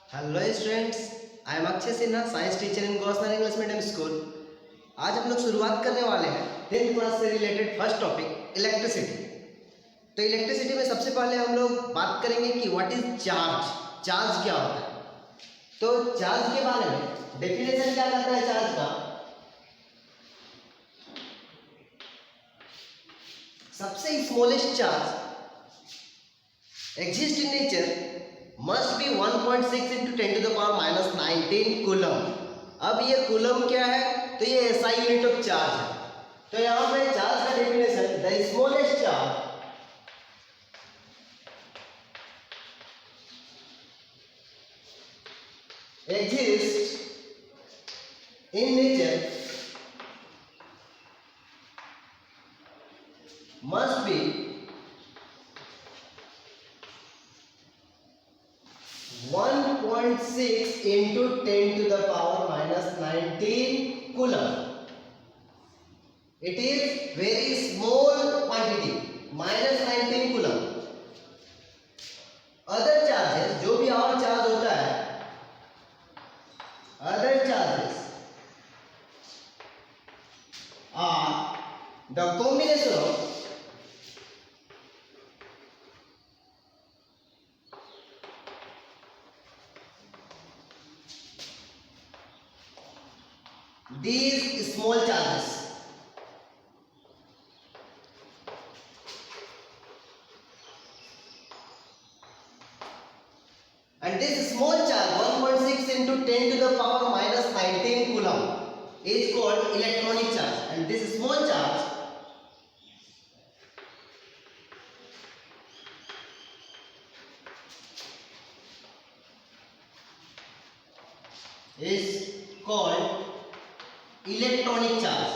Hello students, I am Akshay Sinha, science teacher in government English medium school. आज हम लोग शुरुआत करने वाले हैं 10th क्लास से रिलेटेड फर्स्ट टॉपिक इलेक्ट्रिसिटी। तो इलेक्ट्रिसिटी में सबसे पहले हम लोग बात करेंगे कि व्हाट इज चार्ज। चार्ज क्या होता है? तो चार्ज के बारे में डेफिनेशन क्या कहता है चार्ज का? सबसे smallest charge exist in nature must be 1.6 into 10 to the power minus 19 coulomb. अब ये कूलम क्या है? तो ये SI यूनिट ऑफ चार्ज है। तो यहाँ पे चार्ज का definition, the smallest charge exists in nature must be 1.6 into 10 to the power minus 19 coulomb. It is very small quantity, minus 19 coulomb. Other charges, जो भी और चार्ज होता है, other charges are the combination of these small charges. And this small charge 1.6 into 10 to the power minus 19 coulomb is called electronic charge. And this small charge is called electronic charge.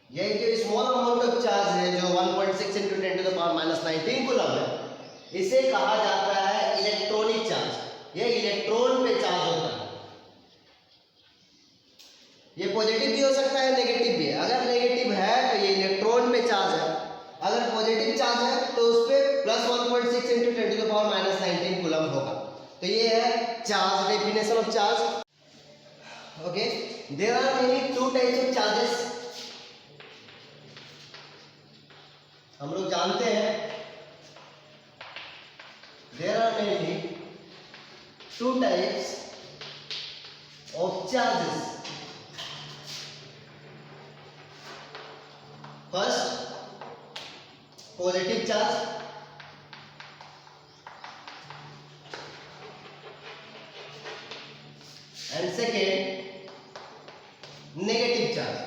ये जो small amount of charge है जो 1.6 into 10 to the power minus 19 coulomb है, इसे कहा जाता है electronic charge. ये इलेक्ट्रॉन पे चार्ज होता है। ये पॉजिटिव भी हो सकता है, नेगेटिव भी। अगर नेगेटिव है तो ये इलेक्ट्रॉन पे चार्ज है, अगर पॉजिटिव चार्ज है तो उस पे plus 1.6 into 10 to the power minus 19 coulomb होगा। तो ये है charge, definition of charge. Okay, there are many two types of charges. हम लोग जानते हैं there are many two types of charges. First, positive charge, and second negative charge.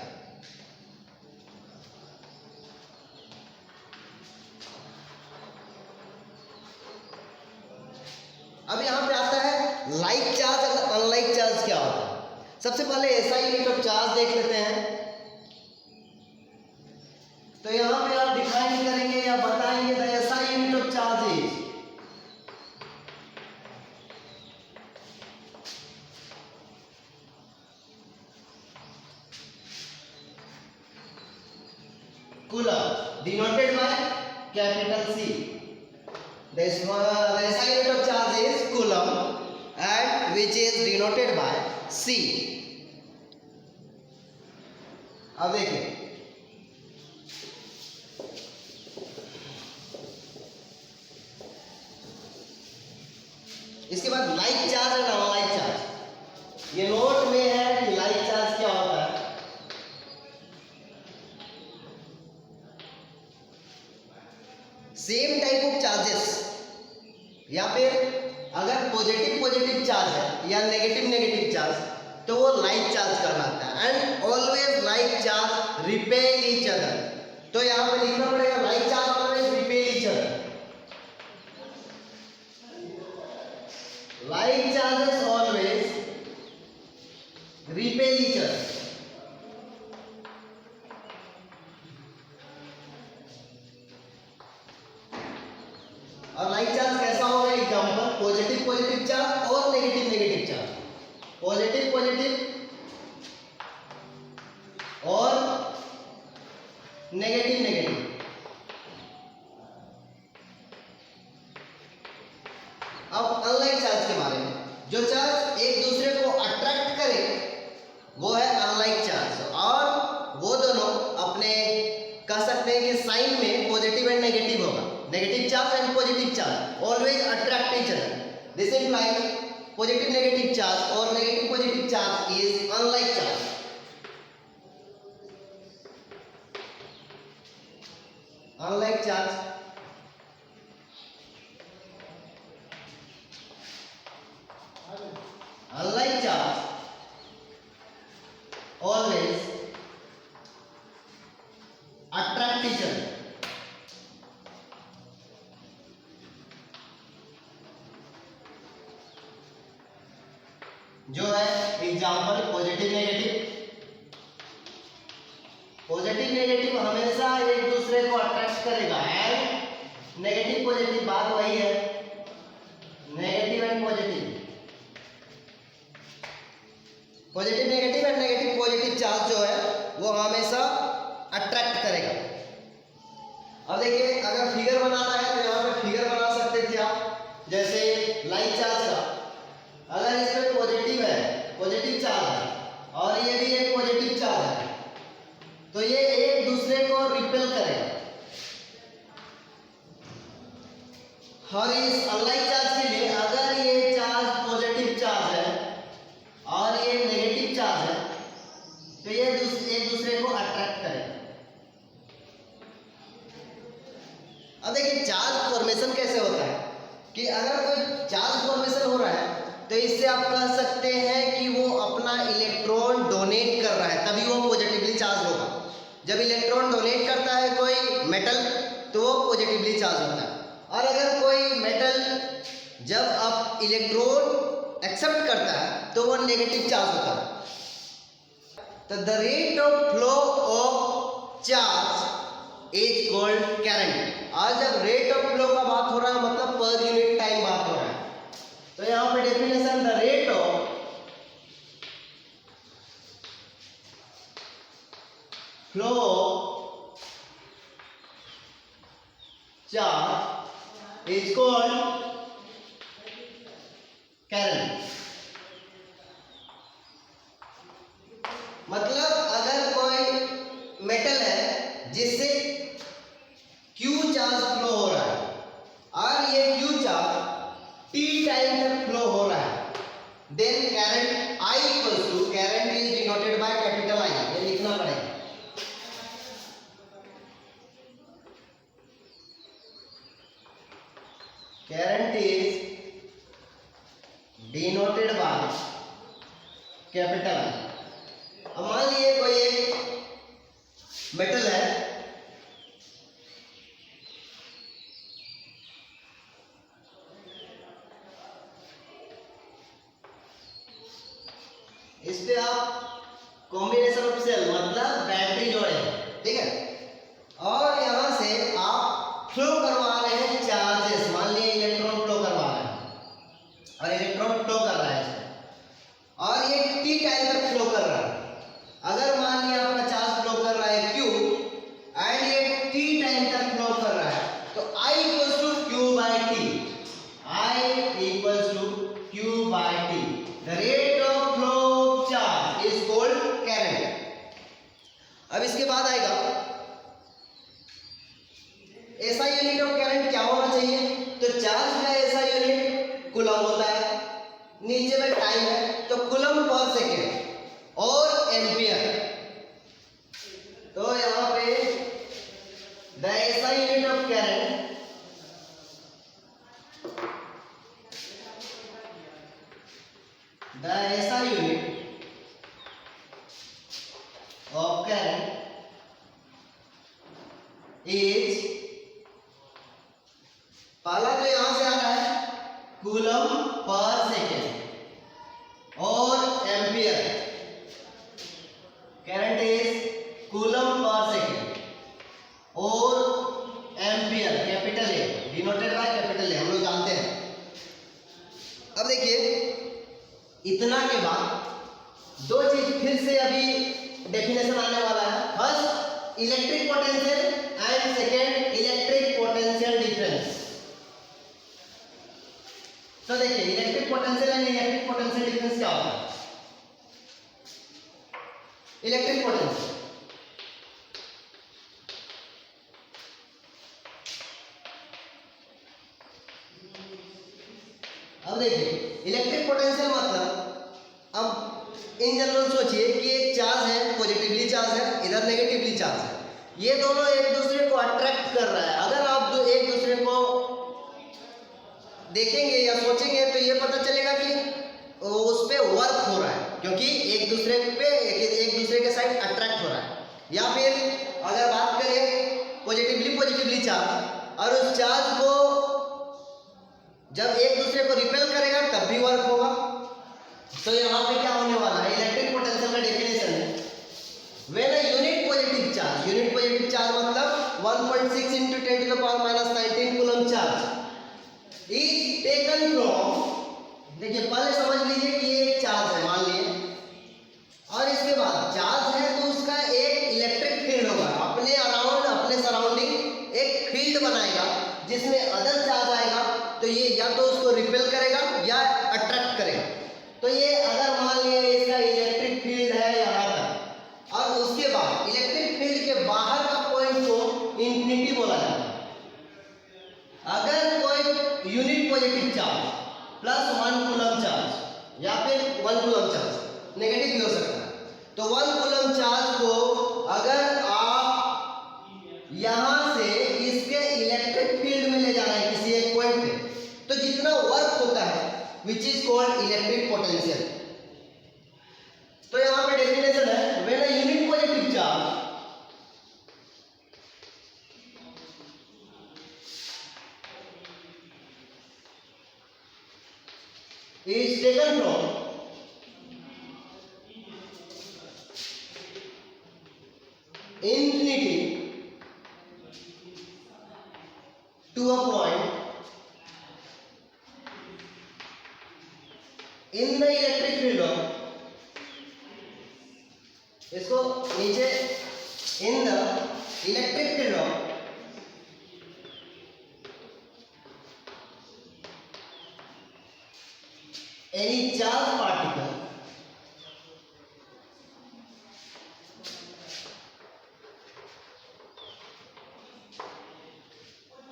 अब यहां पे आता है लाइक चार्ज और अनलाइक चार्ज क्या होता है। सबसे पहले एसआई यूनिट ऑफ चार्ज देख लेते हैं। तो यहां पे आप डिफाइन करेंगे या बताएंगे the SI unit of charge is coulomb, denoted by capital C. The SI unit of charge is coulomb and which is denoted by C. अब देखिए, इसके बाद लाइक चार्ज और अनलाइक चार्ज। ये नोट में है कि लाइक चार्ज क्या होता है। सेम टाइप ऑफ चार्जेस, या फिर अगर पॉजिटिव चार्ज है या नेगेटिव चार्ज तो वो लाइक चार्ज कहलाता है। And always like charge repel each other. तो यहां पे लिखना पड़ेगा like charge always repel each other. Like charges always repel each other. और लाइक चार्ज कैसा होगा? एग्जांपल, पॉजिटिव चार्ज और नेगेटिव चार्ज। पॉजिटिव और नेगेटिव नेगेटिव। अब अनलाइक चार्ज के बारे में, जो चार्ज एक दूसरे को अट्रैक्ट करे वो है अनलाइक चार्ज, और वो दोनों अपने कह सकते हैं कि साइन में पॉजिटिव एंड नेगेटिव होगा। Negative charge and positive charge always attract each other. This implies positive negative charge और negative positive charge is unlike charge. Unlike charge always attract each other. जो है example positive negative. Positive negative हमेशा एक दूसरे को attract करेगा, and negative positive बात वही है, negative and positive. Positive negative and negative positive charge जो है वो हमेशा अट्रैक्ट करेगा। अब देखिए, अगर फिगर बनाना है तो यहाँ पे फिगर बना सकते थे आप, जैसे लाइक चार्ज का। अगर इसमें पॉजिटिव है, पॉजिटिव चार्ज है, और ये भी एक पॉजिटिव चार्ज है, तो ये एक दूसरे को रिपेल करेगा। और इस अनलाइक चार्ज के लिए अगर ये चार्ज पॉजिटिव चार्ज है और ये नेगेटिव चार्ज है, तो ये एक दूसरे को अट्रैक्ट करेगा। अब देखिए, चार्ज फॉर्मेशन कैसे होता है कि अगर कोई चार्ज फॉर्मेशन हो रहा है तो इससे आप कह सकते हैं कि वो अपना इलेक्ट्रॉन डोनेट कर रहा है, तभी वो पॉजिटिवली चार्ज होगा। जब इलेक्ट्रॉन डोनेट करता है कोई मेटल तो वो पॉजिटिवली चार्ज होता है, और अगर कोई मेटल जब आप इलेक्ट्रॉन एक्सेप्ट करता है तो वो नेगेटिव चार्ज होता है। तो the rate of flow of charge is called current. आज जब रेट ऑफ फ्लो का बात हो रहा है मतलब पर यूनिट टाइम बात हो रहा है, तो यहाँ पे definition the rate of flow charge is called current. मतलब अगर कोई मेटल है जिससे Q चार्ज फ्लो हो रहा है और ये Q चार्ज T टाइम तक फ्लो हो रहा है, then current I equals to, current is denoted by capital I, ये लिखना पड़ेगा। Current is denoted by capital I। अब मान लीजिए कोई एक मेटल है, इस पे आप कॉम्बिनेशन ऑफ सेल मतलब बैटरी जोड़े, ठीक है, और यहां से आप फ्लो करवा रहे हैं चार्जेस। मान लीजिए इलेक्ट्रॉन फ्लो करवा रहे हैं और इलेक्ट्रॉन फ्लो कर रहा है इसमें, और ये टी टाइम तक फ्लो कर रहा है। अगर मान लिया आपका चार्ज फ्लो कर रहा है Q एंड ये टी टाइम तक फ्लो कर रहा है, तो I equals to Q by T, I equals to Q by T। The rate of flow of charge is called current. अब इसके बाद आएगा ऐसा यूनिट ऑफ करंट क्या होना चाहिए, तो चार्ज का ऐसा यूनिट कूलम होता है, नीचे में टाइम है तो कूलम पर सेकेंड और एम्पियर। तो यहां पे द ऐसा यूनिट ऑफ करंट द ऐसा यूनिट ऑफ करंट इज, पहला तो यहां से आ रहा है कूलम पर सेकेंड और ampere. Current is coulomb per second और ampere, capital A, denoted by capital A, हम लोग जानते हैं। अब देखिए, इतना के बाद दो चीज फिर से अभी डेफिनेशन आने वाला है। First, electric potential and second electric potential difference. तो देखिए electric potential and electric potential difference क्या होता है। इलेक्ट्रिक पोटेंशियल, अब देखिए इलेक्ट्रिक पोटेंशियल मतलब, अब इन जनरल सोचिए कि एक चार्ज है, पॉजिटिवली चार्ज है, इधर नेगेटिवली चार्ज है, ये दोनों एक दूसरे को अट्रैक्ट कर रहा है। अगर आप एक दूसरे को देखेंगे या सोचेंगे तो ये पता चलेगा कि उस पे वर्क हो रहा है, क्योंकि एक दूसरे के साइड अट्रैक्ट हो रहा है। या फिर अगर बात करें पॉजिटिवली चार्ज, और उस चार्ज को जब एक दूसरे को रिपेल करेगा तब भी वर्क होगा। तो यहाँ पे क्या होने वाला है, इलेक्ट्रिक पोटेंशियल का डेफिनेशन है, when a unit positive charge मतलब 1.6 into 10⁻⁻19 coulomb charge is taken from, देखिए पहले समझ लीजिए कि ये एक चार्ज है मान लिए, और इसके बाद चार्ज है तो उसका एक इलेक्ट्रिक फील्ड होगा, अपने अराउंड अपने सराउंडिंग एक फील्ड बनाएगा जिसमें अदर चार्ज आएगा तो ये या तो उसको रिपेल करेगा या अट्रैक्ट करेगा। तो ये अगर मान लिए इसका इलेक्ट्रिक फील्ड है यहाँ तक, और उसके बाद इलेक्ट्रिक फील्ड के बाहर का पॉइंट को इंफिनिटी बोला जाता है। अगर कोई unit positive charge plus 1 coulomb charge या फिर 1 कूलम चार्ज नेगेटिव भी हो सकता है, तो 1 कूलम चार्ज को अगर आप यहां से इसके इलेक्ट्रिक फील्ड में ले जाना है किसी एक पॉइंट पे, तो जितना वर्क होता है which is called electric potential. तो यहां पे डेफिनेशन है, when a unit positive charge is taken from infinity to a point in the electric field of, इसको नीचे in the electric field of any charged particle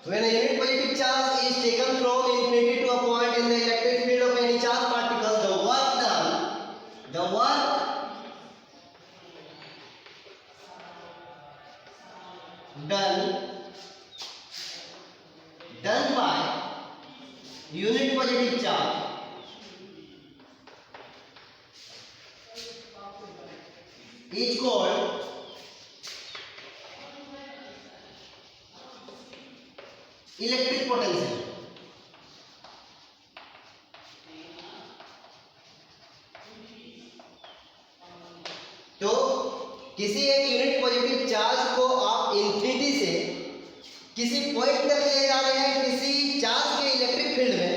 when a unit positive charge is taken from infinity to a point in the electric field of any charged particle, the work done by unit positive charge is called electric potential. तो किसी एक unit positive charge को आप infinity से किसी point तक ले जा रहे हैं किसी चार्ज के इलेक्ट्रिक फील्ड में,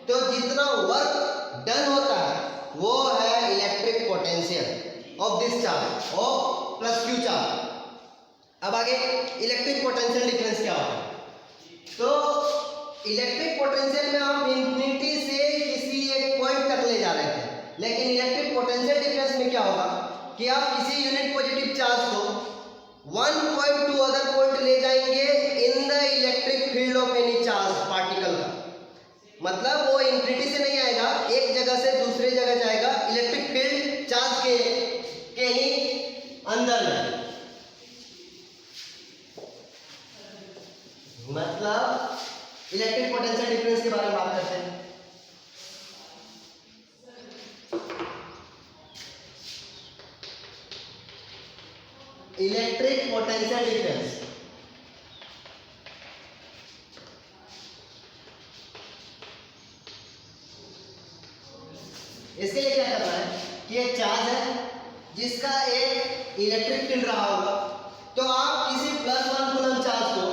तो जितना वर्क डन होता है वो है electric potential of this charge of plus Q charge. अब आगे इलेक्ट्रिक पोटेंशियल डिफरेंस क्या होता है। तो इलेक्ट्रिक पोटेंशियल में हम इंफिनिटी से किसी एक पॉइंट तक ले जा रहे थे, लेकिन इलेक्ट्रिक पोटेंशियल डिफरेंस में क्या होगा कि आप किसी यूनिट पॉजिटिव चार्ज को 1 पॉइंट टू अदर पॉइंट ले जाएंगे in the electric field of any charge particle का, मतलब वो इंफिनिटी से नहीं आएगा, एक जगह से दूसरे जगह जाएगा इलेक्ट्रिक फील्ड चार्ज के ही अंदर में। मतलब इलेक्ट्रिक पोटेंशियल डिफरेंस के बारे में बात करते हैं। इलेक्ट्रिक पोटेंशियल डिफरेंस इसके लिए क्या करना है कि एक चार्ज है जिसका एक इलेक्ट्रिक फील्ड रहा होगा, तो आप किसी प्लस 1 कूलम चार्ज को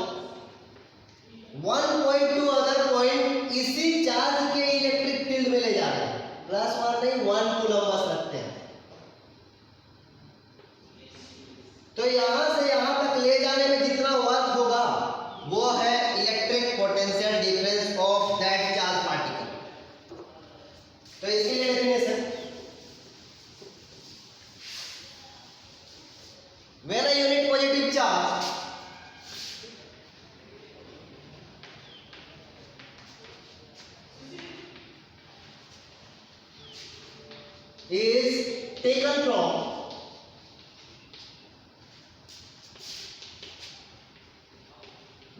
1 पॉइंट टू अदर पॉइंट इसी चार्ज के इलेक्ट्रिक फील्ड में ले जा रहे हैं, प्लस 1 नहीं 1 कूलम बस रखते हैं। तो यहां से यहां तक ले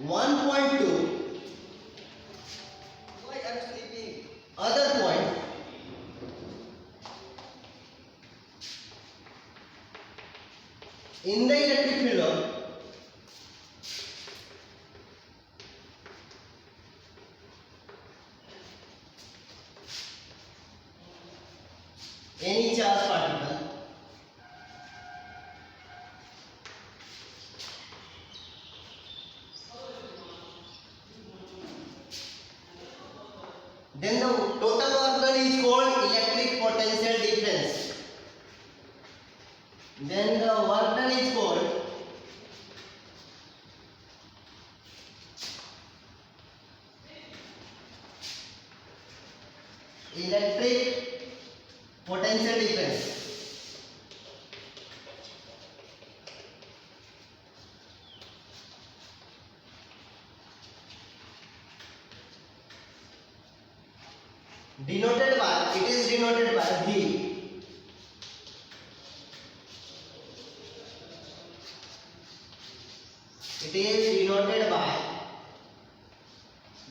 1.2 other point in the electric field of any charged particle then the total work done is called electric potential difference. Then the work done is called electric potential difference. Denoted by, it is denoted by V. It is denoted by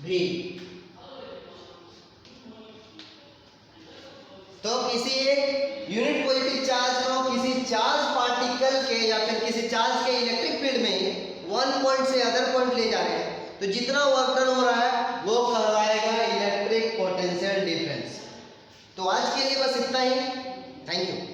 V. तो किसी एक unit positive charge को किसी charge particle के या फिर किसी charge के इलेक्ट्रिक फील्ड में वन पॉइंट से अदर पॉइंट ले जा रहे हैं, तो जितना वर्क डन हो रहा है वो कहलाएगा इलेक्ट्रिक पोटेंशियल डिफरेंस। तो आज के लिए बस इतना ही। Thank you.